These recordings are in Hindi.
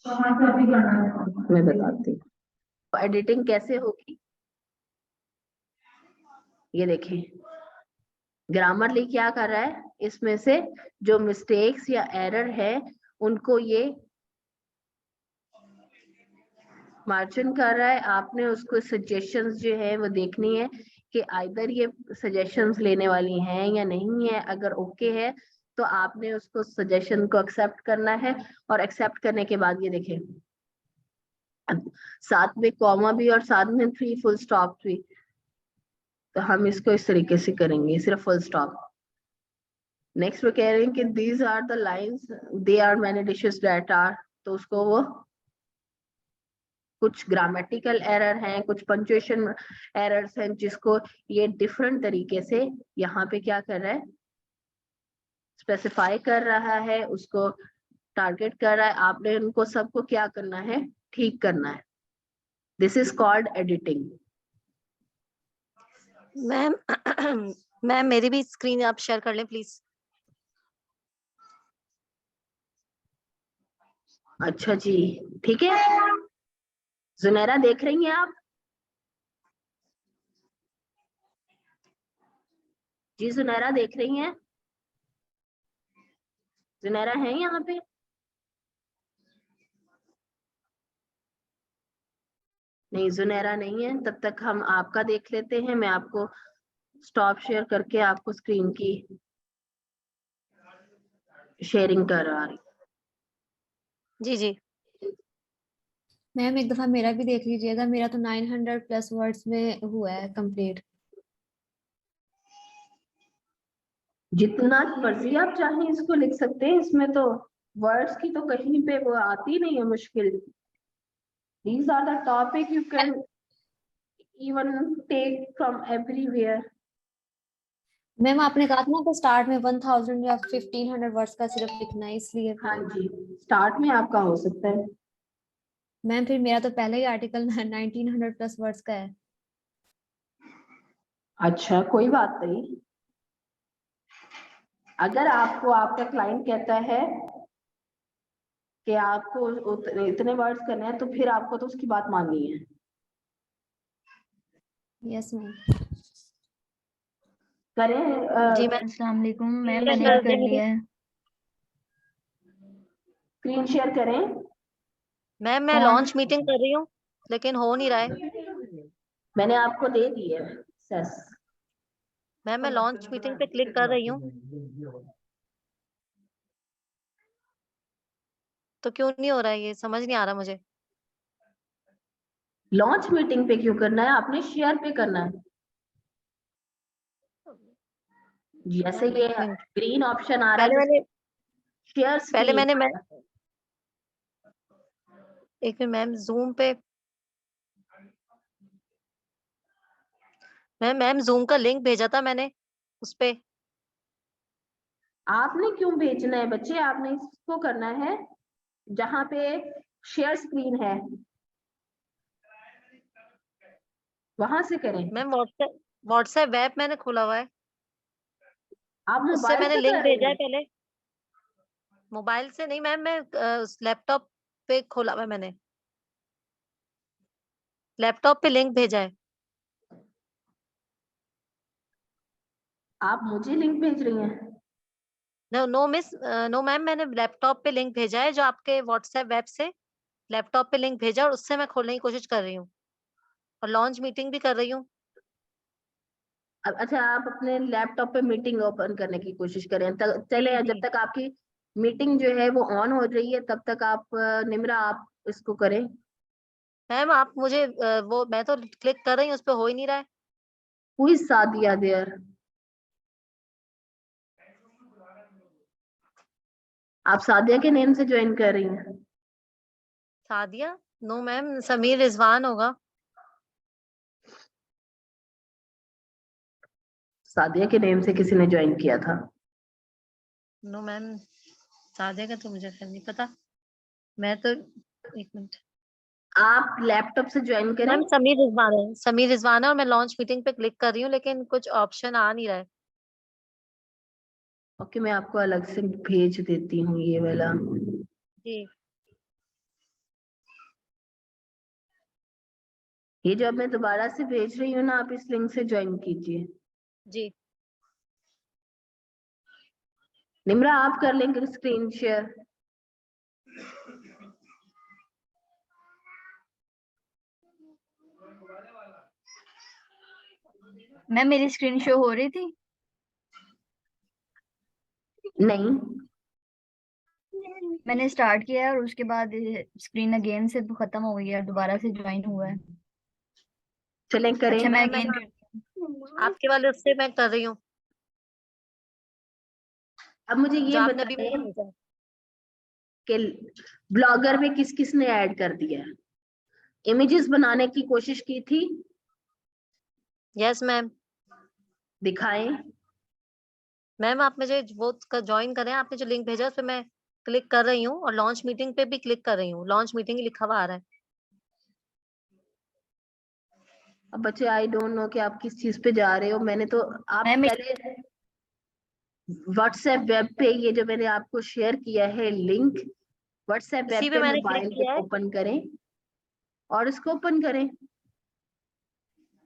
मैं बताती हूँ एडिटिंग कैसे होगी। ये देखें, ग्रामरली क्या कर रहा है, इसमें से जो मिस्टेक्स या एरर है उनको ये मार्जिन कर रहा है। आपने उसको सजेशंस जो है वो देखनी है कि आइदर ये सजेशंस लेने वाली हैं या नहीं है। अगर ओके है तो आपने उसको सजेशन को एक्सेप्ट करना है, और एक्सेप्ट करने के बाद ये देखें साथ में कॉमा भी और साथ में 3 फुल स्टॉप भी। तो हम इसको इस तरीके से करेंगे, सिर्फ फुल स्टॉप। नेक्स्ट वो कह रहे हैं कि these are the lines, they are many dishes that are, तो उसको वो कुछ ग्रामेटिकल एरर हैं, कुछ पंक्चुएशन एरर्स हैं, जिसको ये डिफरेंट तरीके से यहाँ पे क्या कर रहा है, स्पेसिफाई कर रहा है, उसको टारगेट कर रहा है। आपने उनको सबको क्या करना है, ठीक करना है। This is called editing. Ma'am ma'am मेरी भी स्क्रीन आप शेयर कर लें प्लीज। अच्छा जी, ठीक है। जुनैरा देख रही हैं आप? जी जुनैरा देख रही हैं? जुनैरा है यहाँ पे? नहीं, जुनैरा नहीं है। तब तक हम आपका देख लेते हैं। मैं आपको स्टॉप शेयर करके आपको स्क्रीन की शेयरिंग करा रही। जी जी मैम एक दफा मेरा भी देख लीजिएगा, मेरा तो 900 प्लस वर्ड्स में हुआ है कंप्लीट। जितना मर्जी आप चाहें इसको लिख सकते हैं, इसमें तो वर्ड्स की तो कहीं पे वो आती नहीं है मुश्किल। These are the topic you can even take from everywhere. Ma'am आपने कहा था ना कि स्टार्ट में 1000 या 1500 वर्ड्स का सिर्फ लिखना है, इसलिए हाँ जी, स्टार्ट में आपका हो सकता है। मैम फिर मेरा तो पहले ही आर्टिकल 1900 प्लस वर्ड्स का है। अच्छा, कोई बात नहीं। अगर आपको आपका क्लाइंट कहता है कि आपको इतने वर्ड्स करने हैं, तो फिर आपको तो उसकी बात माननी है। Yes ma'am. करें जी मैम। अस्सलाम वालेकुम मैम, शेयर मैंने कर भी कर दें मुझे। लिया है। स्क्रीन शेयर करें। मैम मैं लॉन्च मीटिंग कर रही हूँ लेकिन हो नहीं रहा है। मैंने आपको दे दी है सेस। मैम मैं लॉन्च मीटिंग पे क्लिक कर रही हूँ तो क्यों नहीं हो रहा है, ये समझ नहीं आ रहा मुझे। लॉन्च मीटिंग पे क्यों करना है, आपने शेयर पे करना है। जैसे मैम ये एक मिनट, ग्रीन ऑप्शन आ रहा पहले है, मैंने शेयर पहले स्क्रीन। मैं एक मिनट मैम जूम पे, मैम जूम का लिंक भेजा था मैंने उस पे। आपने क्यों भेजना है बच्चे, आपने इसको करना है जहां पे शेयर स्क्रीन है, वहां से करें। मैम व्हाट्सएप वेब मैंने खोला हुआ है, आप उससे मोबाइल मैंने से लिंक कर रहे भेजा है हैं? पहले। मोबाइल से नहीं मैम, मैं उस लैपटॉप पे खोला हुआ है मैंने, लैपटॉप पे लिंक भेजा है। आप मुझे लिंक भेज रही हैं? No no miss, no ma'am, मैंने लैपटॉप पे लिंक भेजा है, जो आपके व्हाट्सएप वेब से लैपटॉप पे लिंक भेजा और उससे मैं खोलने की कोशिश कर रही हूँ और लॉन्च मीटिंग भी कर रही हूँ। अच्छा, आप अपने लैपटॉप पे मीटिंग ओपन करने की कोशिश करें। चले, जी जब जी तक आपकी मीटिंग जो है वो ऑन हो रही है, तब तक आप निम्रा आप इसको करें। मैम आप मुझे वो मैं तो क्लिक कर रही हूँ, उस पे हो ही नहीं रहा है। Who is Sadia there? आप सादिया के नेम से ज्वाइन कर रही हैं? सादिया? नो मैम, समीर रिजवान होगा। सादिया के नेम से किसी ने ज्वाइन किया था? नो मैम, सादिया का तो मुझे खैर नहीं पता। मैं तो एक मिनट आप लैपटॉप से ज्वाइन करें। मैम, समीर रिजवान है, समीर रिजवान है और मैं लॉन्च मीटिंग पे क्लिक कर रही हूँ लेकिन कुछ ऑप्शन आ नहीं रहा है। ओके, मैं आपको अलग से भेज देती हूँ ये वाला। जी ये जो अब मैं दोबारा से भेज रही हूँ ना, आप इस लिंक से ज्वाइन कीजिए। जी निम्रा आप कर लेंगे स्क्रीन शेयर। मैम मेरी स्क्रीन शो हो रही थी? नहीं, मैंने स्टार्ट किया है और उसके बाद स्क्रीन अगेन से खत्म हो गई है, दोबारा से ज्वाइन हुआ है। चलें करें। अच्छा मैं मैं अगेन करती हूँ। आपके वाले उससे मैं कर रही हूँ अब मुझे जो ये आपने अभी बताएं मुझे भेजा है। कि ब्लॉगर में किस किस ने ऐड कर दिया है? इमेजेस बनाने की कोशिश की थी, यस मैम। दिखाएं। मैम आप मुझे वो ज्वाइन करें, आपने जो लिंक भेजा उस पे मैं क्लिक कर रही हूँ और लॉन्च मीटिंग पे भी क्लिक कर रही हूँ। लॉन्च मीटिंग ही लिखा हुआ आ रहा है। अब बच्चे आई डोंट नो कि आप किस चीज पे जा रहे हो। मैंने तो आप मैम पहले व्हाट्सएप वेब पे ये जो मैंने आपको शेयर किया है लिंक, व्हाट्सएप वेब इसी पे पे मैंने क्लिक मोबाइल पे किया है। ओपन करें और इसको ओपन करें।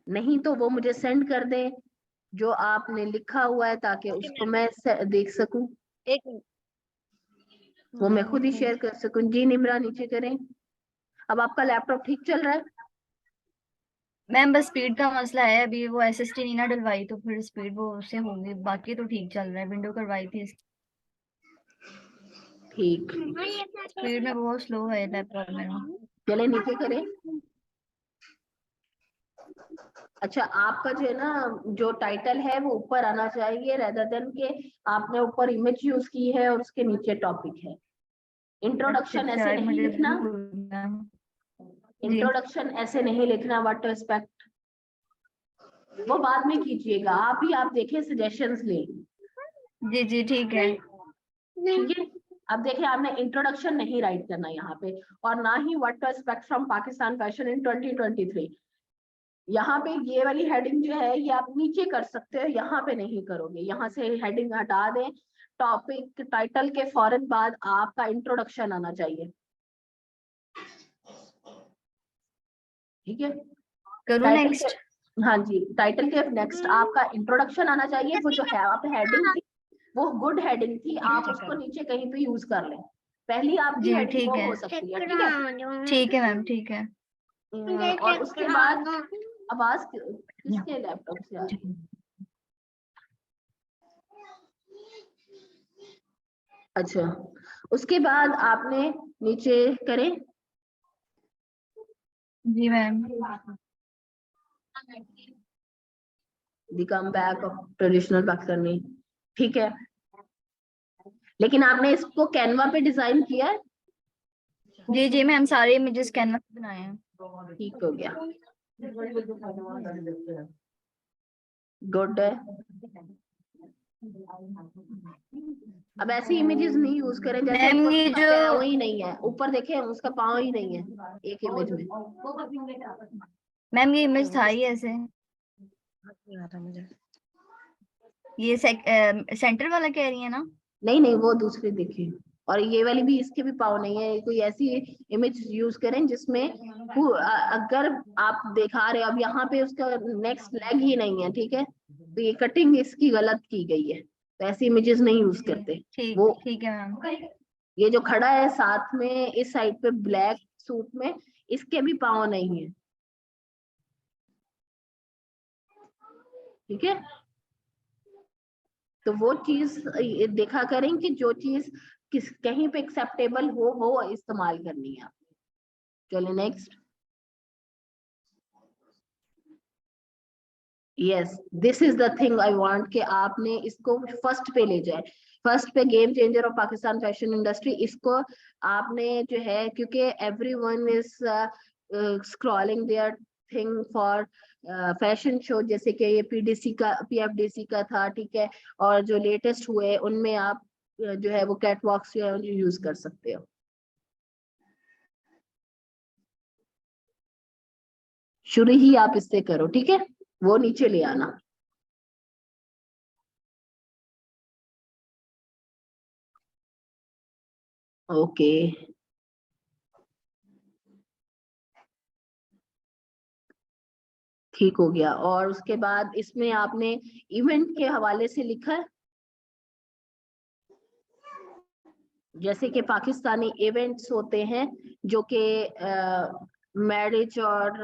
नहीं तो वो मुझे सेंड कर दें जो आपने लिखा हुआ है, ताकि ओके उसको मैम, मैं देख सकूं, एक मिनट। वो मैं खुद ही शेयर कर सकूं। जी निम्रा नीचे करें। अब आपका लैपटॉप ठीक चल रहा है? मैम बस स्पीड का मसला है, अभी वो एसएसडी नहीं ना डलवाई तो फिर स्पीड वो उससे होगी, बाकी तो ठीक चल रहा है। विंडो करवाई थी इसकी, ठीक, स्पीड में बहुत स्लो है लैपटॉप मेरा। चले नीचे करें। अच्छा, आपका जो है ना, जो टाइटल है वो ऊपर आना चाहिए, रेदर देन के आपने ऊपर इमेज यूज की है और उसके नीचे टॉपिक है। इंट्रोडक्शन ऐसे शायद नहीं मुझे लिखना, भूल गया। जी इंट्रोडक्शन ऐसे नहीं लिखना, व्हाट टू एक्सपेक्ट वो बाद में कीजिएगा। आप देखें, सजेशंस ले। जी जी ठीक है। ठीक है, अब देखिए आपने इंट्रोडक्शन नहीं राइट करना यहाँ पे, और ना ही what to expect from Pakistan fashion in 2023। यहाँ पे ये वाली हेडिंग जो है ये आप नीचे कर सकते हो, यहाँ पे नहीं करोगे। यहाँ से हेडिंग हटा दें। टॉपिक टाइटल के फौरन बाद आपका इंट्रोडक्शन आना चाहिए। ठीक है, करूँ टाइटल नेक्स्ट? के, हाँ जी, टाइटल के नेक्स्ट आपका इंट्रोडक्शन आना चाहिए। वो जो है आप हेडिंग थी, वो गुड हेडिंग थी, आप उसको नीचे कहीं पे यूज कर लें। पहली आपकी जी हेडिंग ठीक वो है। हो सकती है। ठीक है, ठीक है मैम ठीक है। और उसके बाद आवाज किसके लैपटॉप से आ रही है? अच्छा, उसके बाद आपने नीचे करें। जी ma'am. The comeback of traditional Pakistani. ठीक है, लेकिन आपने इसको कैनवा पे डिजाइन किया है? जी जी मैम, सारे इमेजेस कैनवा पे बनाए हैं। ठीक हो गया, गुड है। अब ऐसी इमेजेस नहीं यूज करें जैसे मैम ऊपर ये उसका जो पाँव ही नहीं है, ऊपर देखें उसका पाँव ही नहीं है एक इमेज में। मैम ये इमेज था ही ऐसे, नहीं आ रहा मुझे। ये सेंटर वाला कह रही है ना? नहीं नहीं, वो दूसरी देखिए, और ये वाली भी, इसके भी पाँव नहीं है। कोई ऐसी इमेज यूज करें जिसमें अगर आप दिखा रहे हो, अब यहाँ पे उसका नेक्स्ट लेग ही नहीं है, ठीक है, तो ये कटिंग इसकी गलत की गई है, तो ऐसी इमेजेस नहीं यूज करते। वो ठीक है मैम। ये जो खड़ा है साथ में इस साइड पे ब्लैक सूट में, इसके भी पाँव नहीं है। ठीक है, तो वो चीज देखा करें कि जो चीज किस कहीं पे एक्सेप्टेबल हो वो इस्तेमाल करनी है। चलिए next. Yes, this is the thing I want कि आपने इसको फर्स्ट पे ले जाए। फर्स्ट पे game changer of Pakistan fashion industry, इसको आपने जो है, क्योंकि everyone is scrolling there thing for fashion show, जैसे कि ये पीडीसी का पीएफडीसी का था, ठीक है, और जो लेटेस्ट हुए उनमें आप जो है वो कैटवॉक्स यूज कर सकते हो। शुरू ही आप इससे करो, ठीक है, वो नीचे ले आना। ओके, ठीक हो गया। और उसके बाद इसमें आपने इवेंट के हवाले से लिखा है, जैसे कि पाकिस्तानी इवेंट्स होते हैं जो कि मैरिज और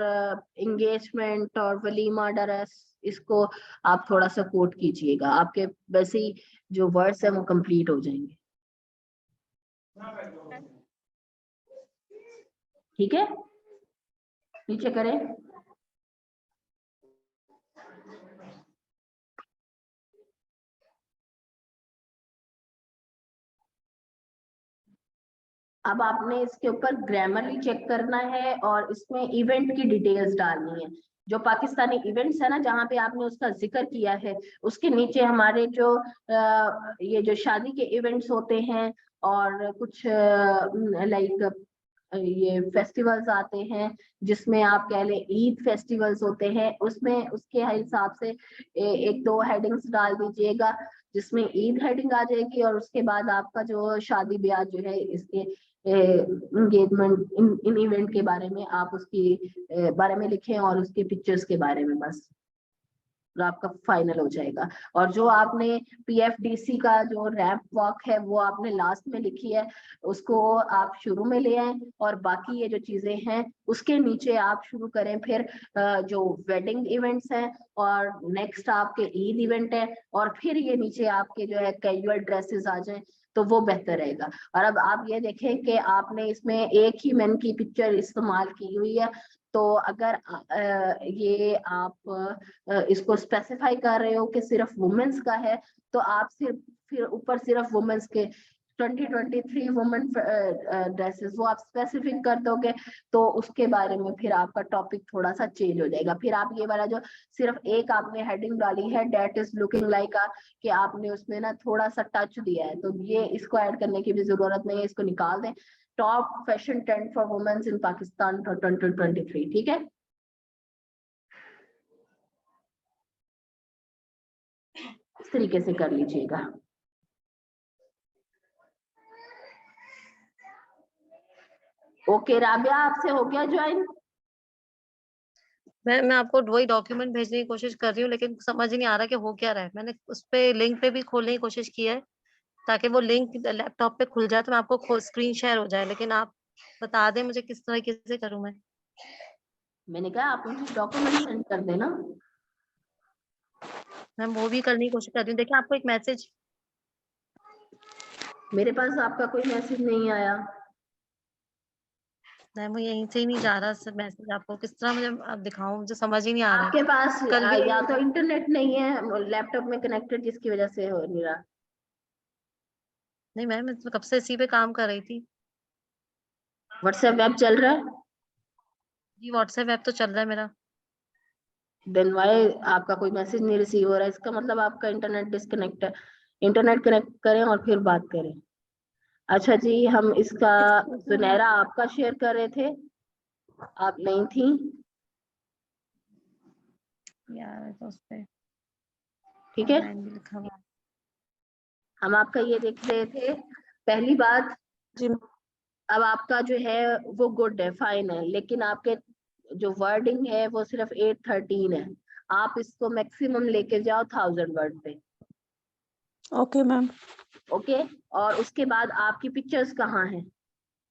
एंगेजमेंट और वलीमा डरस, इसको आप थोड़ा सा कोट कीजिएगा, आपके वैसे ही जो वर्ड्स हैं वो कंप्लीट हो जाएंगे। ठीक है, नीचे करें। अब आपने इसके ऊपर ग्रामरली चेक करना है और इसमें इवेंट की डिटेल्स डालनी है। जो पाकिस्तानी इवेंट्स है ना, जहाँ पे आपने उसका जिक्र किया है, उसके नीचे हमारे जो ये जो शादी के इवेंट्स होते हैं और कुछ लाइक ये फेस्टिवल्स आते हैं, जिसमें आप कह लें ईद फेस्टिवल्स होते हैं, उसमें उसके हिसाब से एक दो हेडिंग्स डाल दीजिएगा, जिसमें ईद हेडिंग आ जाएगी और उसके बाद आपका जो शादी ब्याह जो है, इसके एंगेजमेंट इन इवेंट के बारे में आप उसकी बारे में लिखें और उसके पिक्चर्स के बारे में, बस और आपका फाइनल हो जाएगा। और जो आपने पीएफडीसी का जो रैंप वॉक है वो आपने लास्ट में लिखी है, उसको आप शुरू में ले आए और बाकी ये जो चीजें हैं उसके नीचे आप शुरू करें। फिर जो वेडिंग इवेंट्स हैं और नेक्स्ट आपके ईद इवेंट है और फिर ये नीचे आपके जो है कैजुअल ड्रेसेस आ जाएं, तो वो बेहतर रहेगा। और अब आप ये देखें कि आपने इसमें एक ही मैन की पिक्चर इस्तेमाल की हुई है, तो अगर ये आप इसको स्पेसिफाई कर रहे हो कि सिर्फ वुमेन्स का है, तो आप फिर ऊपर सिर्फ वुमेन्स के 2023 वुमेन ड्रेसेस वो आप स्पेसिफिक कर दोगे, तो उसके बारे में फिर आपका टॉपिक थोड़ा सा चेंज हो जाएगा। फिर आप ये वाला जो सिर्फ एक आपने हेडिंग डाली है, डेट इज लुकिंग लाइक, कि आपने उसमें ना थोड़ा सा टच दिया है, तो ये इसको ऐड करने की भी जरूरत नहीं है, इसको निकाल दें। Top fashion trend for womens in Pakistan for 2023, ठीक है। इस तरीके से कर लीजिएगा। ओके राबिया, आपसे हो गया ज्वाइन? मैं आपको वही डॉक्यूमेंट भेजने की कोशिश कर रही हूँ, लेकिन समझ ही नहीं आ रहा कि हो क्या रहा है। मैंने उस पे लिंक पे भी खोलने की कोशिश की है ताकि वो लिंक लैपटॉप पे खुल जाए तो मैं आपको स्क्रीन शेयर हो जाए, लेकिन आप बता दें मुझे किस तरीके से करूँ मैं। मैंने कहा आप मुझे डॉक्यूमेंट सेंड कर देना। मैं वो भी करने की कोशिश कर रही हूँ। देखिए आपको एक मैसेज, मेरे पास आपका कोई मैसेज नहीं आया। वो यहीं से ही नहीं जा रहा सर मैसेज। आपको किस तरह मुझे अब दिखाऊं, मुझे समझ ही नहीं आ रहा आपके है। पास कल भी या तो इंटरनेट नहीं है लैपटॉप में कनेक्टेड, जिसकी वजह से हो नहीं रहा। नहीं मैम, मैं तो कब से इसी पे काम कर रही थी। व्हाट्सएप वेब चल रहा है? जी व्हाट्सएप ऐप तो चल रहा है मेरा। देन वाई आपका कोई मैसेज नहीं रिसीव हो रहा है? इसका मतलब आपका इंटरनेट डिस्कनेक्ट है। इंटरनेट कनेक्ट करें और फिर बात करें। अच्छा जी, हम इसका सुनहरा आपका शेयर कर रहे थे, आप नहीं थी यार तो उस पे ठीक है। भी लिखा हुआ है। हम आपका ये देख रहे थे। पहली बात, जी अब आपका जो है वो गुड है, फाइन है, लेकिन आपके जो वर्डिंग है वो सिर्फ 813 है। आप इसको मैक्सिमम लेके जाओ 1000 वर्ड पे। Okay ma'am. ओके, और उसके बाद आपकी पिक्चर्स कहाँ हैं?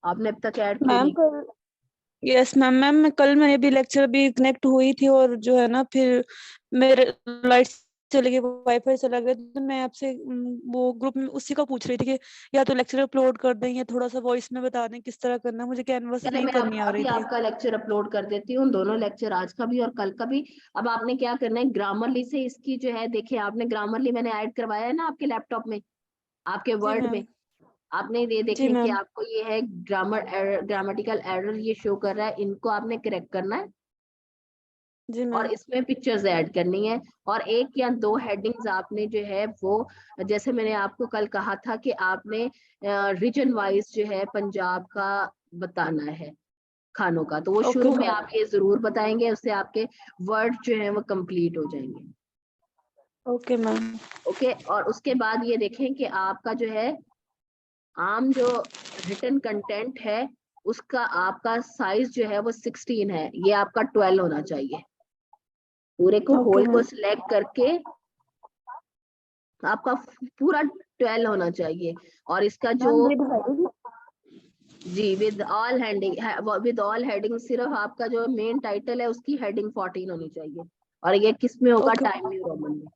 आपने अब तक ऐड की मैम नहीं। कल, यस मैम, मैं कल मैंने भी लेक्चर भी कनेक्ट हुई थी और जो है ना फिर मेरे लाइट चली गई, वाईफाई चला गया, तो मैं आपसे वो ग्रुप में उसी का पूछ रही थी कि या तो लेक्चर अपलोड कर दें या थोड़ा सा वॉइस में बता दें किस तरह करना, मुझे कैनवास चले, नहीं मैं करनी आ रही अभी थी। आपका लेक्चर अपलोड कर देती हूँ, दोनों लेक्चर, आज का भी और कल का भी। अब आपने क्या करना है, ग्रामरली से इसकी जो है, देखिए आपने ग्रामरली मैंने ऐड करवाया है ना आपके लैपटॉप में, आपके जी वर्ड मैम। में। आपने ये जी देखें कि मैम। आपको ये है ग्रामेटिकल एरर ये शो कर रहा है, इनको आपने करेक्ट करना है जी और मैम। इसमें पिक्चर्स ऐड करनी है। और एक या दो हेडिंग्स आपने जो है वो, जैसे मैंने आपको कल कहा था कि आपने रीजन वाइज जो है पंजाब का बताना है खानों का, तो वो ओके शुरू में मैम। आप ये जरूर बताएंगे, उससे आपके वर्ड जो है वो कंप्लीट हो जाएंगे। Okay ma'am. ओके, और उसके बाद ये देखें कि आपका जो है आम जो रिटन कंटेंट है उसका आपका साइज जो है वो 16 है, ये आपका 12 होना चाहिए। पूरे को ओके होल को मैम। सिलेक्ट करके आपका पूरा 12 होना चाहिए। और इसका जो मैम विद हेडिंग। जी विद ऑल हेडिंग सिर्फ आपका जो मेन टाइटल है उसकी हेडिंग 14 होनी चाहिए। और ये किस में होगा? ओके टाइम न्यू रोमन में।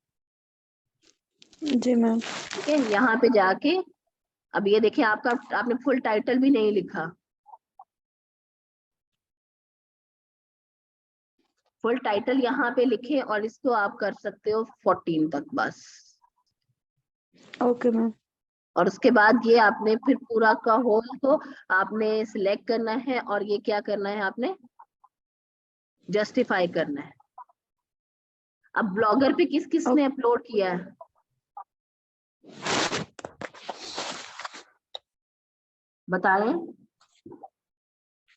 जी मैम। ठीक है, यहाँ पे जाके अब ये देखिए आपने फुल टाइटल भी नहीं लिखा। फुल टाइटल यहाँ पे लिखे और इसको आप कर सकते हो 14 तक बस। Okay ma'am. और उसके बाद ये आपने फिर पूरा का होल को आपने सिलेक्ट करना है और ये क्या करना है, आपने जस्टिफाई करना है। अब ब्लॉगर पे किस किस ने अपलोड किया है बताएं।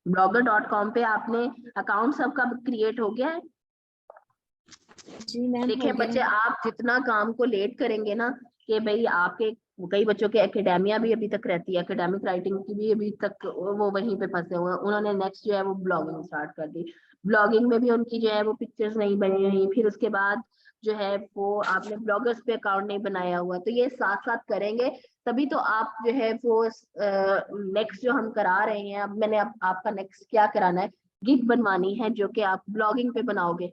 blogger.com पे आपने अकाउंट सबका क्रिएट हो गया है? जी मैम हो देखिए गया बच्चे, है। आप जितना काम को लेट करेंगे ना, कि भाई आपके कई बच्चों के एकेडेमिया भी अभी तक रहती है, एकेडमिक राइटिंग की भी अभी तक वो वहीं पे फंसे हुए हैं। उन्होंने नेक्स्ट जो है वो ब्लॉगिंग स्टार्ट कर दी। ब्लॉगिंग में भी उनकी जो है वो पिक्चर्स नहीं बनी हुई। फिर उसके बाद जो है वो आपने ब्लॉगर्स पे अकाउंट नहीं बनाया हुआ। तो ये साथ साथ करेंगे तभी तो आप जो है वो नेक्स्ट जो हम करा रहे हैं, अब मैंने आपका नेक्स्ट क्या कराना है, गिग बनवानी है जो कि आप ब्लॉगिंग पे बनाओगे।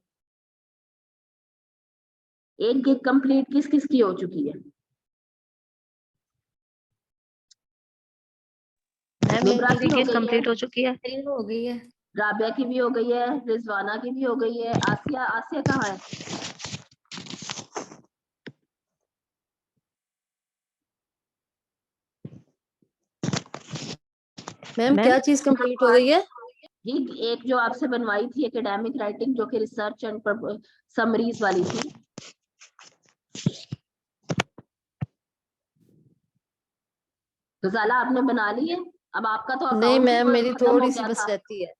एक गिग कंप्लीट किस किस की हो चुकी है? मैम नुब्रा मेरी की हो गिग गई है, कंप्लीट हो चुकी है। मेरी हो गई है। राबिया की भी हो गई है, रिजवाना की भी हो गई है। आसिया, आसिया कहाँ है? मैम क्या चीज कंप्लीट हो गई है? गिग एक जो आपसे बनवाई थी एकेडमिक राइटिंग, जो कि रिसर्च एंड समरीज वाली थी। गजाला आपने बना ली है? अब आपका तो नहीं अकाउंट मैम, मेरी खत्म हो थोड़ी सी गया बस था। रहती है। अब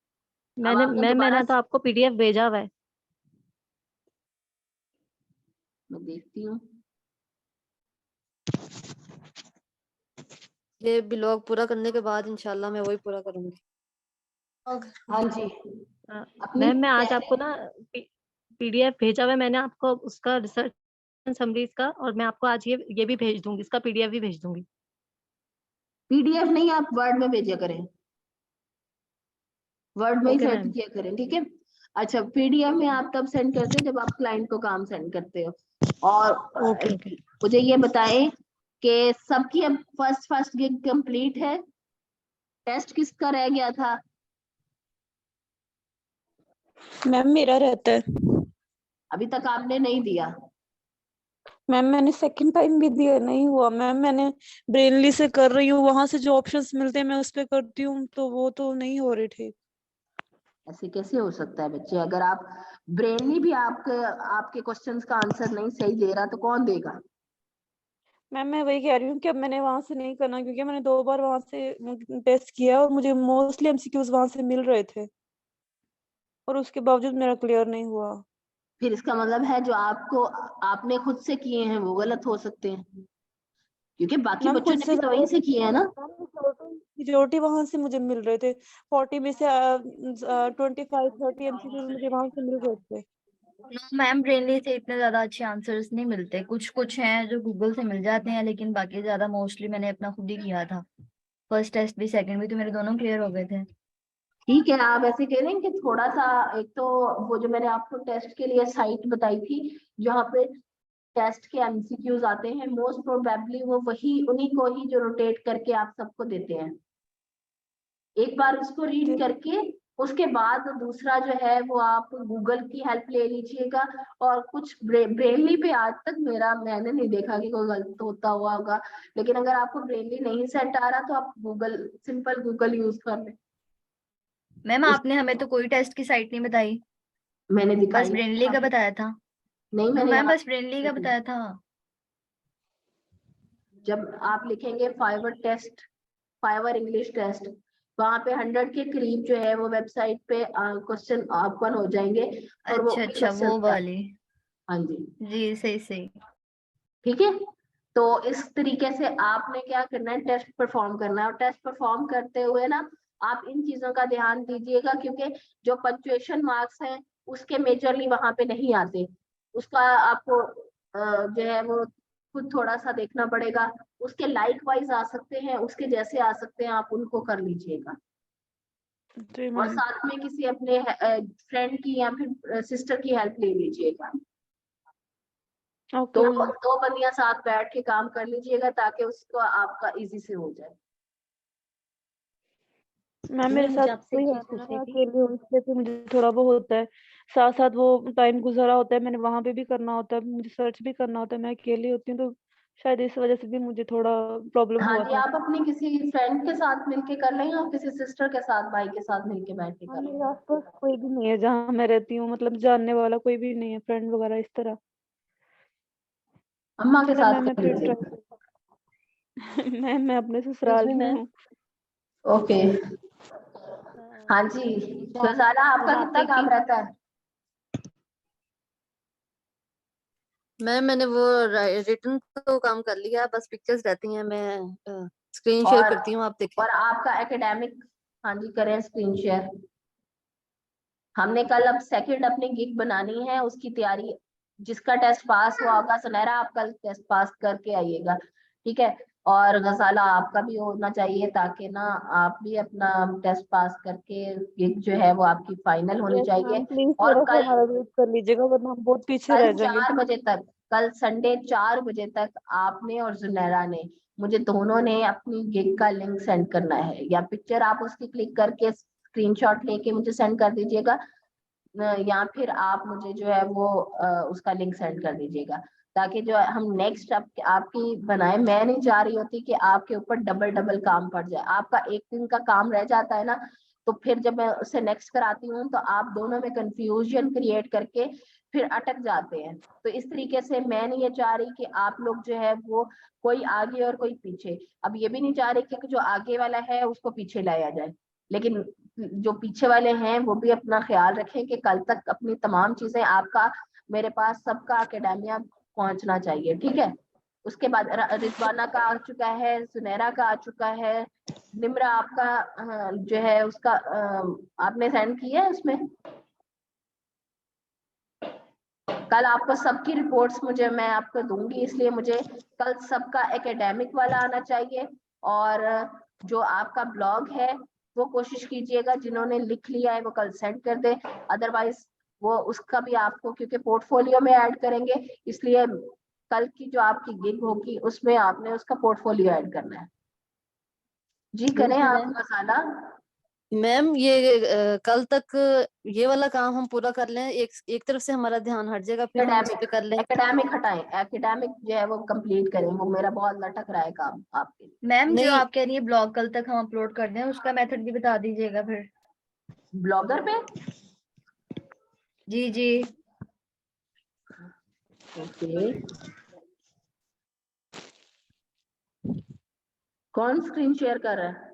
मैंने आपने मैम दोबारा मैंने तो आपको पीडीएफ भेजा हुआ है। मैं देखती हूँ। ये ब्लॉग पूरा करने के बाद इंशाल्लाह मैं वही पूरा करूंगी। हाँ जी, हाँ, अपनी मैम मैं आज आपको ना पीडीएफ भेजा हुआ है मैंने आपको, उसका रिसर्च समरीज का, और मैं आपको आज ये भी भेज दूंगी, इसका पीडीएफ भी भेज दूंगी। पीडीएफ नहीं, आप वर्ड में भेजा करें, वर्ड में ही ओके सेंड मैम। किया करें, ठीक है। अच्छा, पीडीएफ में आप तब सेंड करते हैं जब आप क्लाइंट को काम सेंड करते हो। और ओके ओके। मुझे ये बताएं कि सबकी अब फर्स्ट गिग कंप्लीट है, टेस्ट किसका रह गया था? मैम मेरा रहता है। अभी तक आपने नहीं दिया? मैम मैंने सेकंड टाइम भी दिया, नहीं हुआ मैम। मैंने ब्रेनली से कर रही हूँ, वहां से जो ऑप्शंस मिलते हैं मैं उस पे करती हूँ, तो वो तो नहीं हो रही ठीक। ऐसे कैसे हो सकता है बच्चे? अगर आप ब्रेनली भी आपके क्वेश्चंस का आंसर नहीं सही दे रहा तो कौन देगा? मैम मैं वही कह रही हूँ कि अब मैंने वहां से नहीं करना, क्योंकि मैंने 2 बार वहां से टेस्ट किया और मुझे मोस्टली एमसीक्यूज वहां से मिल रहे थे, और उसके बावजूद मेरा क्लियर नहीं हुआ। फिर इसका मतलब है जो आपने खुद से किए हैं वो गलत हो सकते हैं, क्योंकि बाकी मैम बच्चों खुद ने से भी तो वहीं से किए हैं ना। मेजोरिटी वहां से मुझे मिल रहे थे। 40 में से 25-30 एमसीक्यूज मुझे वहां से मिल रहे थे। मैम ब्रेनली से इतने ज्यादा अच्छे आंसर्स नहीं मिलते, कुछ कुछ हैं जो गूगल से मिल जाते हैं, लेकिन बाकी ज्यादा मोस्टली मैंने अपना खुद ही किया था। फर्स्ट टेस्ट भी सेकंड भी तो मेरे दोनों क्लियर हो गए थे। ठीक है, आप ऐसे कह रहे हैं कि थोड़ा सा, एक तो वो जो मैंने आपको टेस्ट के लिए साइट बताई थी जहाँ पे टेस्ट के एमसीक्यूज आते हैं, मोस्ट प्रोबेबली वो वही उन्हीं को ही जो रोटेट करके आप सबको देते हैं। एक बार उसको रीड करके उसके बाद दूसरा जो है वो आप गूगल की हेल्प ले लीजिएगा। और कुछ ब्रेनली पे आज तक मैंने नहीं देखा कि कोई गलत होता हुआ होगा। लेकिन अगर आपको ब्रेनली नहीं सेट आ रहा तो आप सिंपल गूगल यूज कर लें। मैम आपने हमें तो कोई टेस्ट की साइट नहीं बताई, मैंने बस दिखाई ब्रेनली का बताया था। नहीं, नो मैंने मैम, यहाँ बस ब्रेनली का बताया था। जब आप लिखेंगे फाइवर इंग्लिश टेस्ट, वहां पे 100 के करीब जो है वो वेबसाइट पे क्वेश्चन ओपन हो जाएंगे और वो अच्छा अच्छा, क्वेश्चन। वो वाली। हाँ जी, जी सही सही। ठीक है। तो इस तरीके से आपने क्या करना है, टेस्ट परफॉर्म करना है। और टेस्ट परफॉर्म करते हुए ना आप इन चीजों का ध्यान दीजिएगा, क्योंकि जो पंक्चुएशन मार्क्स हैं उसके मेजरली वहां पे नहीं आते, उसका आपको जो है वो खुद थोड़ा सा देखना पड़ेगा। उसके लाइक वाइज आ सकते हैं, उसके जैसे आ सकते हैं, आप उनको कर लीजिएगा। जी और मैम। साथ में किसी अपने फ्रेंड की या फिर सिस्टर की हेल्प ले लीजिएगा। Okay ma'am. दो बंदियां साथ बैठ के काम कर लीजिएगा ताकि उसको आपका इजी से हो जाए। मैम मेरे मैम साथ मुझे आपसे कोई एक है चीज नहीं ना, पूछनी मैं थी। अकेली हूँ, इसलिए फिर मुझे थोड़ा वो होता है। साथ साथ वो टाइम गुजारा होता है, मैंने वहां पे भी करना होता है, मुझे सर्च भी करना होता है, मैं अकेली होती हूँ, तो शायद इस वजह से भी मुझे थोड़ा प्रॉब्लम हाँ हुआ जी, था। आप अपनी किसी फ्रेंड के साथ मिलके कर लें या किसी सिस्टर के साथ, भाई के साथ मिलके बैठ के हाँ, कर लें। मेरे आसपास कोई भी नहीं है जहाँ मैं रहती हूँ, मतलब जानने वाला कोई भी नहीं है, फ्रेंड वगैरह इस तरह। अम्मा के चले साथ मैम मैं कर फिर लीजिए। ट्राई मैम मैं अपने एक्सक्यूज ससुराल मी में मैम। हूँ। ओके। हाँ जी, मुझे गजाला आपका आपसे कितना एक काम चीज। रहता है? मैम मैंने वो रिटर्न तो काम कर लिया, बस पिक्चर्स रहती हैं, मैं स्क्रीन शेयर और करती हूँ, आप देखें। और आपका एकेडमिक, हाँ जी करें स्क्रीन शेयर। हमने कल अब सेकंड अपनी गिग बनानी है, उसकी तैयारी। जिसका टेस्ट पास हुआ होगा, सुनहरा आप कल टेस्ट पास करके आइएगा, ठीक है? और गजाला आपका भी होना चाहिए, ताकि ना आप भी अपना टेस्ट पास करके गिग जो है वो आपकी फाइनल होनी यस चाहिए। मैम, प्लीज और थोड़ा सा कल हमारा वेट कर लीजिएगा, वरना हम बहुत पीछे कल रह जाएंगे। 4 बजे तक, कल संडे 4 बजे तक आपने और जुनैरा ने, मुझे दोनों ने अपनी गिग का लिंक सेंड करना है, या पिक्चर आप उसकी क्लिक करके स्क्रीनशॉट लेके मुझे सेंड कर दीजिएगा, या फिर आप मुझे जो है वो उसका लिंक सेंड कर दीजिएगा, ताकि जो है हम नेक्स्ट आपकी बनाए। मैं नहीं चाह रही होती कि आपके ऊपर डबल डबल काम पड़ जाए, आपका एक दिन का काम रह जाता है ना, तो फिर जब मैं उससे नेक्स्ट कराती हूँ तो आप दोनों में कंफ्यूजन क्रिएट करके फिर अटक जाते हैं। तो इस तरीके से मैं नहीं ये चाह रही कि आप लोग जो है वो कोई आगे और कोई पीछे। अब ये भी नहीं चाह रही कि जो आगे वाला है उसको पीछे लाया जाए, लेकिन जो पीछे वाले हैं वो भी अपना ख्याल रखें कि कल तक अपनी तमाम चीजें आपका, मेरे पास सबका एकेडेमिया पहुंचना चाहिए, ठीक है? उसके बाद रिजवाना का आ चुका है, सुनहरा का आ चुका है, निम्रा आपका जो है उसका आपने सेंड किया है उसमें। कल आपको सबकी रिपोर्ट्स मुझे मैं आपको दूंगी, इसलिए मुझे कल सबका एकेडमिक वाला आना चाहिए। और जो आपका ब्लॉग है वो कोशिश कीजिएगा जिन्होंने लिख लिया है वो कल सेंड कर दे, अदरवाइज वो उसका भी आपको, क्योंकि पोर्टफोलियो में ऐड करेंगे, इसलिए कल की जो आपकी गिग होगी उसमें आपने उसका पोर्टफोलियो ऐड करना है। जी करें एक्सक्यूज मी आप मैम। मसाला। मैम ये कल तक ये वाला काम हम पूरा कर लें, एक तरफ से हमारा ध्यान हट जाएगा, फिर हम इस पे एकेडमिक कर लें। एकेडमिक हटाएं, एकेडमिक जो है वो कंप्लीट करें, वो मेरा बहुत लटक रहा है काम आपके लिए। मैम जो नहीं, आप कह रही है ब्लॉग कल तक हम अपलोड कर दें, उसका मेथड भी बता दीजिएगा फिर। ब्लॉगर पे जी जी। ओके, कौन स्क्रीन शेयर कर रहा है?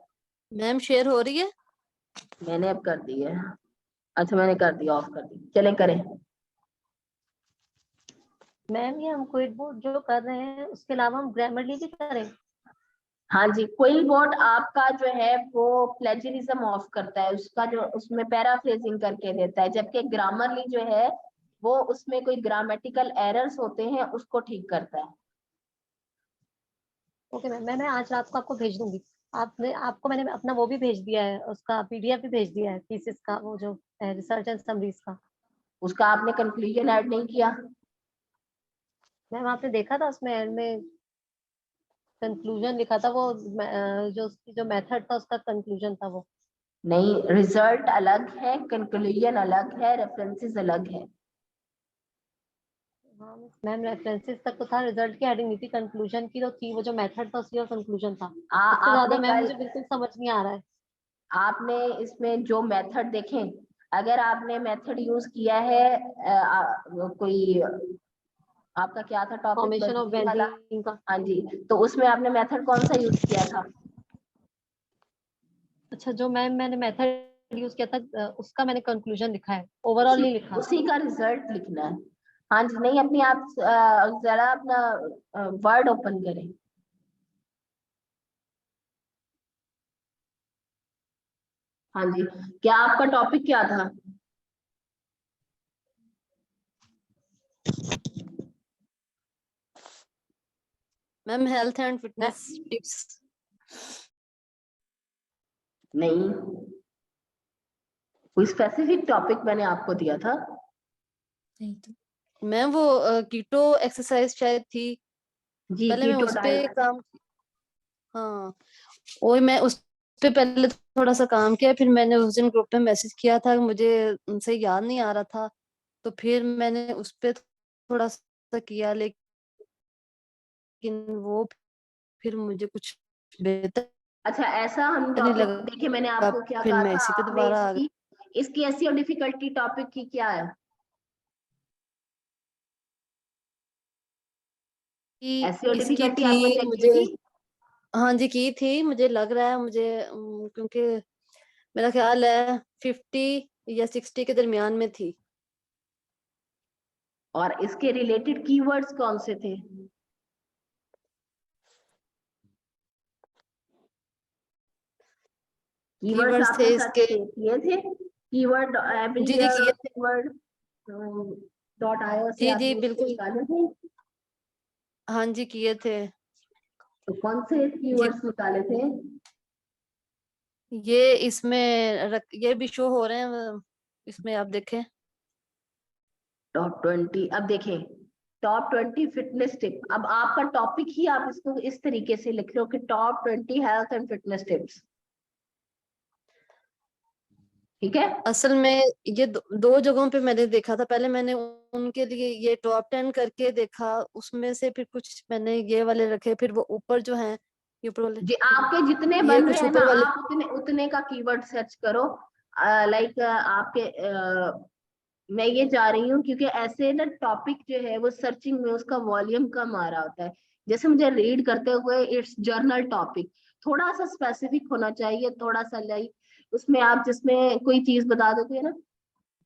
मैम शेयर हो रही है। मैंने अब कर दी है। अच्छा मैंने कर दी, ऑफ कर दी, चलें करें। मैम ये हम क्विट बोर्ड जो कर रहे हैं उसके अलावा हम ग्रामरली भी करें। हाँ जी, क्विल बोर्ड आपका जो है वो प्लेजरिज्म ऑफ करता है, उसका जो उसमें पैराफ्रेजिंग करके देता है, जबकि ग्रामरली जो है वो उसमें कोई ग्रामेटिकल एरर्स होते हैं उसको ठीक करता है। ओके मैम, मैं आज रात को आपको भेज दूंगी। आपने आपको मैंने अपना वो भी भेज दिया है, उसका पीडीएफ भी भेज दिया है थीसिस का, वो जो रिसर्च एंड समरीज का। उसका आपने कंक्लूजन ऐड नहीं किया? मैम आपने देखा था उसमें एंड में कंक्लूजन लिखा था, वो जो उसकी जो मेथड था उसका कंक्लूजन था वो। नहीं, रिजल्ट अलग है, कंक्लूजन अलग है, रेफरेंसेस अलग है। हाँ मैम, रेफरेंसेस तक तो था, रिजल्ट की हेडिंग नहीं थी, कंक्लूजन की तो थी, वो जो मेथड था उसकी और कंक्लूजन था। उससे ज्यादा आपने मैम कल मुझे बिल्कुल समझ नहीं आ रहा है। आपने इसमें जो मेथड देखें, अगर आपने मेथड यूज किया है कोई आपका क्या था टॉपिक फॉर्मेशन ऑफ ये वाला? बेंजीन का। हाँ जी, तो उसमें आपने मेथड कौन सा यूज किया था? अच्छा, जो मैंने मेथड यूज किया था उसका मैंने कंक्लूजन लिखा है, ओवरऑल उसी नहीं लिखा। उसी का रिजल्ट लिखना है। हाँ जी, नहीं अपनी आप जरा अपना वर्ड ओपन करें। हाँ जी, क्या आपका टॉपिक क्या था? Ma'am health and fitness tips. नहीं, कोई स्पेसिफिक टॉपिक मैंने आपको दिया था? मैम वो कीटो एक्सरसाइज शायद थी, जी, पहले मैं कीटो उस पे डाइट। काम, हाँ वही मैं उस पे पहले थोड़ा सा काम किया, फिर मैंने उस दिन ग्रुप में मैसेज किया था, मुझे उनसे याद नहीं आ रहा था, तो फिर मैंने उस पे थोड़ा सा किया, लेकिन वो फिर मुझे कुछ बेहतर अच्छा, ऐसा हम नहीं टॉपिक, लगा, देखिए मैंने आपको क्या फिर कहा मैं था, इसी पे आपने दोबारा आ इसकी ऐसी और डिफिकल्टी टॉपिक की क्या है? गई। ऐसी और इसकी डिफिकल्टी आपने थी चेक की मुझे, थी? हाँ जी की थी, मुझे लग रहा है मुझे क्योंकि मेरा ख्याल है 50 या 60 के दरमियान में थी। और इसके रिलेटेड कीवर्ड्स कौन से थे? कीवर्ड्स कीवर्ड्स थे आपने सर्च इसके, किए थे? कीवर्ड जी जी एवरीवेयर किए, कीवर्ड डॉट आईओ से जी जी आपने इसको बिल्कुल, निकाले थे? हाँ जी किए थे। तो कौन से ये कीवर्ड्स निकाले थे? ये इसमें ये भी शो हो रहे हैं इसमें, आप देखें। टॉप 20, अब देखें, टॉप 20 फिटनेस टिप। अब आपका टॉपिक ही आप इसको इस तरीके से लिख लो कि top 20 health and fitness tips, ठीक है? असल में ये दो जगहों पे मैंने देखा था, पहले मैंने उनके लिए ये टॉप 10 करके देखा, उसमें से फिर कुछ मैंने ये वाले रखे, फिर वो ऊपर जो हैं ये ऊपर वाले, जी, आपके जितने ये बन रहे कुछ हैं ना, ऊपर वाले, आप उतने उतने का कीवर्ड सर्च करो। लाइक आपके मैं ये जा रही हूँ क्योंकि ऐसे ना टॉपिक जो है वो सर्चिंग में उसका वॉल्यूम कम आ रहा होता है। जैसे मुझे रीड करते हुए इट्स जर्नल टॉपिक, थोड़ा सा स्पेसिफिक होना चाहिए, थोड़ा सा लाइक उसमें आप जिसमें कोई चीज बता दोगे ना,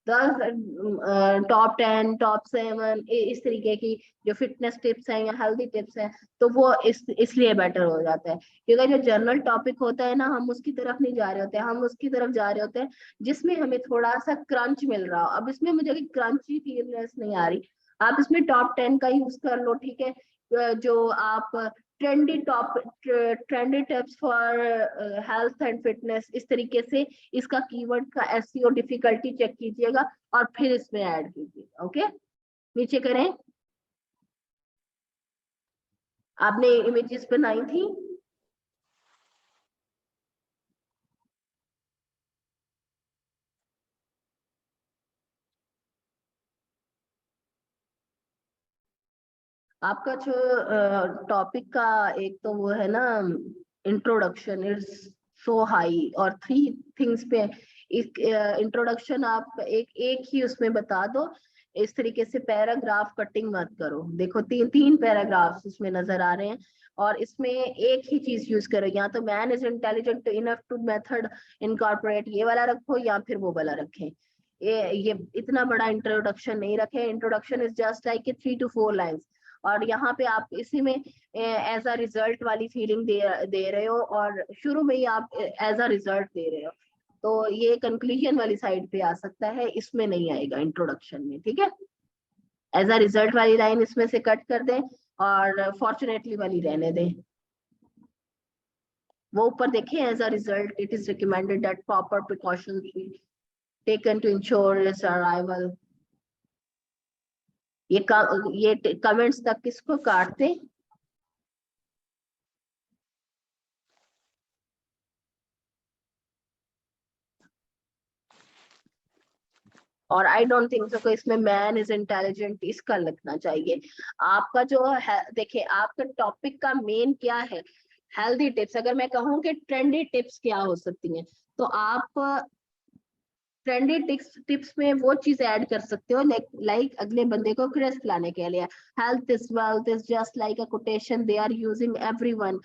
10 टॉप 10 टॉप 7 इस तरीके की जो फिटनेस टिप्स हैं या हेल्दी टिप्स हैं, तो वो इसलिए बेटर हो जाता है। क्योंकि जो जनरल टॉपिक होता है ना, हम उसकी तरफ नहीं जा रहे होते, हम उसकी तरफ जा रहे होते हैं जिसमें हमें थोड़ा सा क्रंच मिल रहा हो। अब इसमें मुझे क्रंची फीलनेस नहीं आ रही, आप इसमें टॉप 10 का यूज कर लो, ठीक है? जो आप trendy tips for health and fitness, इस तरीके से इसका कीवर्ड का एसईओ डिफिकल्टी चेक कीजिएगा और फिर इसमें ऐड कीजिएगा। ओके, नीचे करें। आपने इमेजेस बनाई थी? आपका जो टॉपिक का एक तो वो है ना, इंट्रोडक्शन इज सो हाई, और 3 थिंग्स पे इंट्रोडक्शन आप एक एक ही उसमें बता दो। इस तरीके से पैराग्राफ कटिंग मत करो। देखो 3 पैराग्राफ्स उसमें नजर आ रहे हैं, और इसमें एक ही चीज यूज करो, या तो man is intelligent enough to method incorporate, ये वाला रखो, या फिर वो वाला रखें। ये इतना बड़ा इंट्रोडक्शन नहीं रखे। Introduction is just like 3 to 4 lines, और यहाँ पे आप इसी में एज अ रिजल्ट वाली फीलिंग दे रहे हो, और शुरू में ही आप एज अ रिजल्ट दे रहे हो, तो ये कंक्लूजन वाली साइड पे आ सकता है, इसमें नहीं आएगा इंट्रोडक्शन में, ठीक है? एज अ रिजल्ट वाली लाइन इसमें से कट कर दें, और फॉर्चुनेटली वाली रहने दें। वो ऊपर देखें, as a result it is recommended that proper precautions be taken to ensure its arrival. ये कमेंट्स तक किसको काटते? और आई डोंट थिंक सो इसमें मैन इज इंटेलिजेंट इसका लिखना चाहिए। आपका जो है, देखिए आपका टॉपिक का मेन क्या है, हेल्दी टिप्स। अगर मैं कहूँ कि ट्रेंडी टिप्स क्या हो सकती हैं, तो आप ट्रेंडी टिप्स में वो चीज ऐड कर सकते हो लाइक अगले बंदे को क्रेस्ट लाने के लिए, health is wealth is just like a quotation they are using everyone.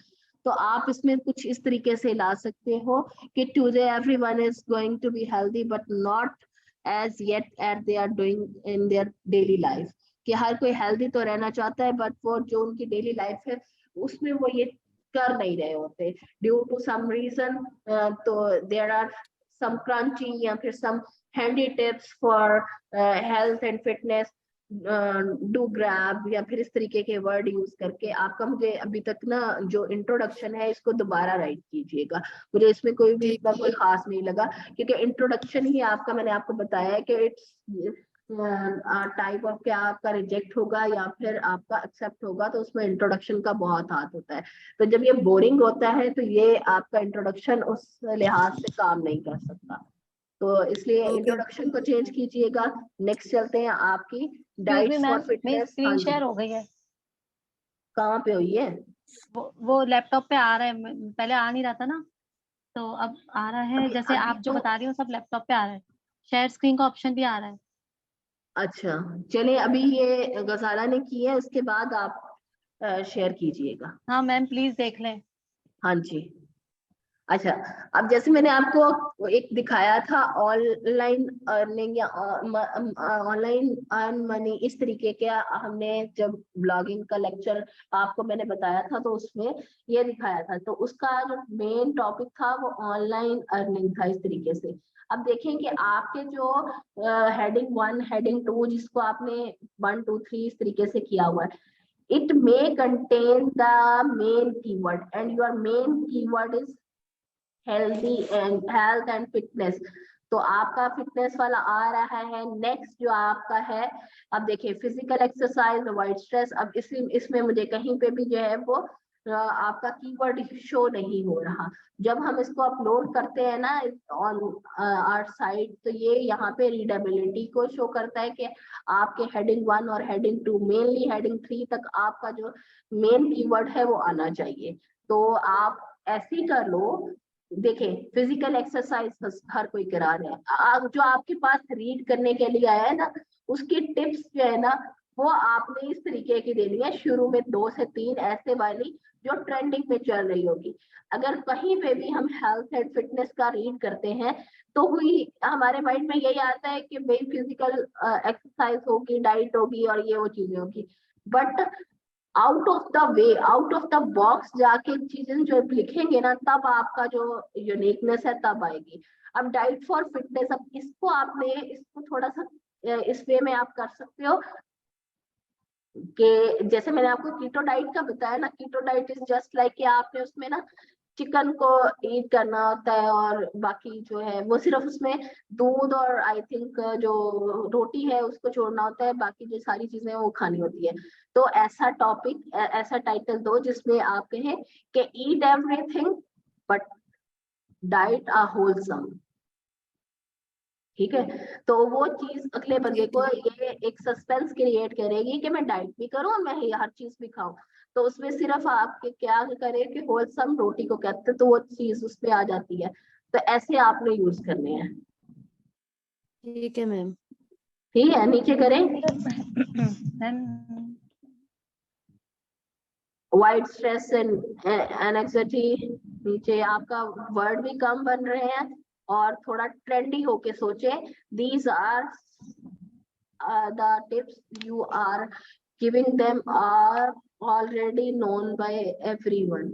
तो आप इसमें कुछ इस तरीके से ला सकते हो कि today everyone is going to be healthy but not as yet at they are doing in their daily life. कि हर कोई हेल्दी तो रहना चाहता है, बट वो जो उनकी डेली लाइफ है उसमें वो ये कर नहीं रहे होते ड्यू टू सम रीजन। तो देयर आर some crunchy या फिर some handy tips for health and fitness, do grab या फिर इस तरीके के वर्ड यूज करके आपका मुझे अभी तक ना जो इंट्रोडक्शन है इसको दोबारा राइट कीजिएगा। मुझे इसमें कोई भी इतना कोई खास नहीं लगा, क्योंकि इंट्रोडक्शन ही आपका, मैंने आपको बताया है कि इट्स टाइप ऑफ क्या आपका रिजेक्ट होगा या फिर आपका एक्सेप्ट होगा, तो उसमें इंट्रोडक्शन का बहुत हाथ होता है। तो जब ये बोरिंग होता है तो ये आपका इंट्रोडक्शन उस लिहाज से काम नहीं कर सकता, तो इसलिए ओके इंट्रोडक्शन को चेंज कीजिएगा। नेक्स्ट चलते हैं आपकी excuse diet me for ma'am, मेरी फिटनेस। हाँ स्क्रीन जी, शेयर हो गई है। कहाँ पे हुई है? वो लैपटॉप पे आ रहा है, पहले आ नहीं रहा था ना, तो अब आ रहा है। अभी जैसे अभी आप जो तो बता रही हो सब लैपटॉप पे आ रहा है, शेयर स्क्रीन का ऑप्शन भी आ रहा है। अच्छा, चलिए अभी ये गजाला ने की है, उसके बाद आप शेयर कीजिएगा। हाँ मैम प्लीज देख लें। हाँ जी। अच्छा, अब जैसे मैंने आपको एक दिखाया था ऑनलाइन अर्निंग या ऑनलाइन अर्न मनी, इस तरीके के हमने जब ब्लॉगिंग का लेक्चर आपको मैंने बताया था तो उसमें ये दिखाया था, तो उसका जो मेन टॉपिक था वो ऑनलाइन अर्निंग था इस तरीके से। अब देखें कि आपके जो हेडिंग 1 हेडिंग 2 जिसको आपने 1 2 3 इस तरीके से किया हुआ है, it may contain the main keyword and your main keyword is healthy and health and fitness। तो आपका फिटनेस वाला आ रहा है। नेक्स्ट जो आपका है, अब देखिए फिजिकल एक्सरसाइज, अवॉइड स्ट्रेस। अब इसमें मुझे कहीं पे भी जो है वो आपका कीवर्ड शो नहीं हो रहा। जब हम इसको अपलोड करते हैं ना ऑन आवर साइट, तो ये यहाँ पे रीडेबिलिटी को शो करता है कि आपके हेडिंग 1 और हेडिंग 2 मेनली हेडिंग 3 तक आपका जो मेन कीवर्ड है वो आना चाहिए। तो आप ऐसे ही कर लो। देखिए फिजिकल एक्सरसाइज हर कोई करा रहा है, जो आपके पास रीड करने के लिए आया है ना, उसकी टिप्स जो है ना वो आपने इस तरीके की देनी है, शुरू में 2 से 3 ऐसे वाली जो ट्रेंडिंग में चल रही होगी। अगर कहीं पे भी हम हेल्थ एंड फिटनेस का रीड करते हैं तो हुई हमारे माइंड में यही आता है कि भाई फिजिकल एक्सरसाइज होगी, डाइट होगी और ये वो चीजें होगी, but out of the way, out of the box जाके चीजें जो लिखेंगे ना, तब आपका जो यूनिकनेस है तब आएगी। अब डाइट फॉर फिटनेस, अब इसको आपने इसको थोड़ा सा इस वे में आप कर सकते हो कि जैसे मैंने आपको कीटो डाइट का बताया ना, keto diet is just like कि आपने उसमें ना चिकन को ईट करना होता है और बाकी जो है वो सिर्फ उसमें दूध और आई थिंक जो रोटी है उसको छोड़ना होता है, बाकी जो सारी चीजें वो खानी होती है। तो ऐसा टॉपिक, ऐसा टाइटल दो जिसमें आप कहें कि eat everything but diet are wholesome. ठीक है, तो वो चीज अगले बंदे को ये एक सस्पेंस क्रिएट करेगी कि मैं डाइट भी करूं और मैं हर चीज भी खाऊं। तो उसमें सिर्फ आपके क्या करे कि होलसम रोटी को कहते हैं, तो वो चीज उसमें आ जाती है। तो ऐसे आपने यूज करने हैं। ठीक है मैम। ठीक है, नीचे करें। Ma'am wide stress and anxiety, नीचे आपका वर्ड भी कम बन रहे हैं और थोड़ा ट्रेंडी होके सोचे। These are the tips you are giving them are already known by everyone।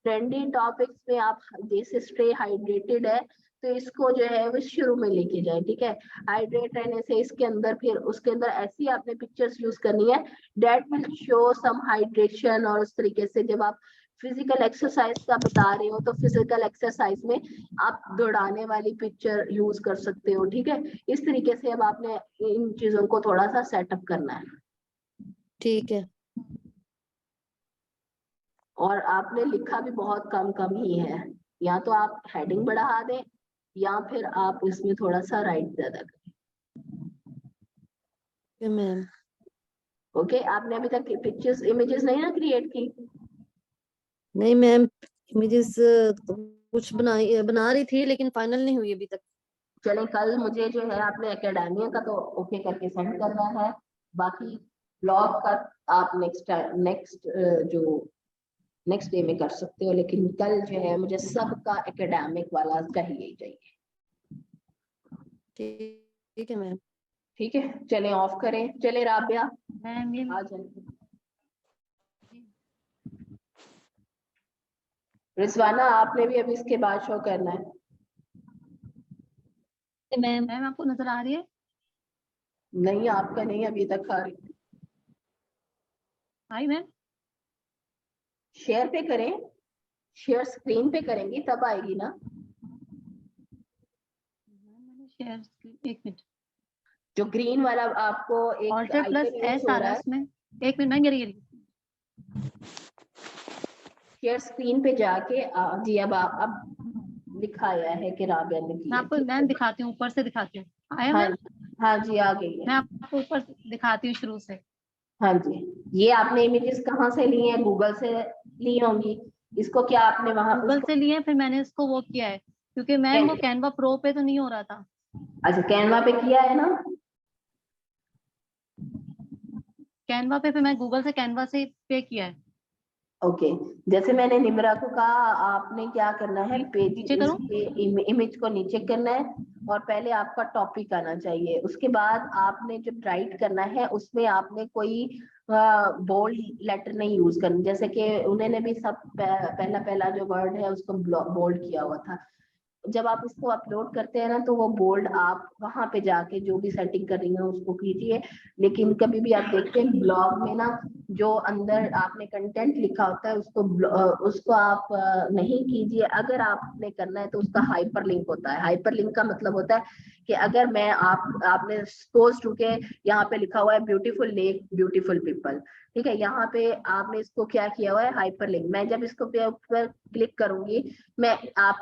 Trendy topics में आप जैसे स्टे हाइड्रेटेड है तो इसको जो है वो शुरू में लेके जाए। ठीक है, हाइड्रेट रहने से इसके अंदर फिर उसके अंदर ऐसी आपने पिक्चर्स यूज करनी है that will show some hydration. और उस तरीके से जब आप फिजिकल एक्सरसाइज का बता रहे हो तो फिजिकल एक्सरसाइज में आप दौड़ाने वाली पिक्चर यूज कर सकते हो। ठीक है, इस तरीके से अब आपने इन चीजों को थोड़ा सा सेटअप करना है। ठीक है। और आपने लिखा भी बहुत कम कम ही है, या तो आप हेडिंग बढ़ा दें या फिर आप इसमें थोड़ा सा राइट ज्यादा करें। मैम ओके, आपने अभी तक पिक्चर्स इमेजेस नहीं ना क्रिएट की? नहीं मैम, इमेजेस कुछ बना रही थी लेकिन फाइनल नहीं हुई अभी तक। चले, कल मुझे जो है आपने एकेडमिया का तो ओके करके सेंड करना है, बाकी ब्लॉग का आप नेक्स्ट डे में कर सकते हो, लेकिन कल जो है मुझे सबका एकेडमिक वाला चाहिए ही चाहिए। ठीक है मैम। ठीक है, चले ऑफ करें। चले राबिया मैम ये आ जाए। रिजवाना आपने भी अभी इसके बाद शो करना है। मैम आपको नजर आ रही है? नहीं, आपका नहीं अभी तक आ रही। आई मैम, शेयर पे करें, शेयर स्क्रीन पे करेंगी तब आएगी ना। मैंने शेयर, एक मिनट, जो ग्रीन वाला आपको एक ऑल्टर प्लस आइकन यूज एस हो आ रहा रहा है है, उसमें, एक मिनट मैं गिरी शेयर स्क्रीन पे जाके जी अब लिखा आया है कि राबिया ने की मैं है, आपको ठीक मैम है। दिखाती हूँ, ऊपर से दिखाती हूँ। आया हाँ मैम, हाँ जी आ गई मैं है। आपको ऊपर से दिखाती हूँ शुरू से। हाँ जी, ये आपने इमेजेस कहाँ से ली हैं? गूगल से ली होंगी। इसको क्या आपने वहां गूगल उसको से लिए, फिर मैंने इसको वो किया है, क्योंकि मैम वो कैनवा प्रो पे तो नहीं हो रहा था। अच्छा कैनवा पे किया है ना। कैनवा पे फिर मैं गूगल से कैनवा से पे किया है। ओके, जैसे मैंने निमरा को कहा आपने क्या करना है, पेज नीचे करूँ? इमेज को नीचे करना है और पहले आपका टॉपिक आना चाहिए। उसके बाद आपने जब राइट करना है उसमें आपने कोई बोल्ड लेटर नहीं यूज करना, जैसे कि उन्होंने भी सब पहला पहला जो वर्ड है उसको बोल्ड किया हुआ था। जब आप इसको अपलोड करते हैं ना तो वो बोल्ड आप वहां पे जाके जो भी सेटिंग कर रही हैं उसको कीजिए। लेकिन कभी भी आप देखते हैं ब्लॉग में ना जो अंदर आपने कंटेंट लिखा होता है उसको आप नहीं कीजिए। अगर आपने करना है तो उसका हाइपर लिंक होता है। हाइपर लिंक का मतलब होता है कि अगर मैं आपने सपोज टू के यहाँ पे लिखा हुआ है ब्यूटीफुल लेक ब्यूटीफुल पीपल, ठीक है, यहाँ पे आपने इसको क्या किया हुआ है हाइपर लिंक। मैं जब इसको पे ऊपर क्लिक करूंगी मैं आप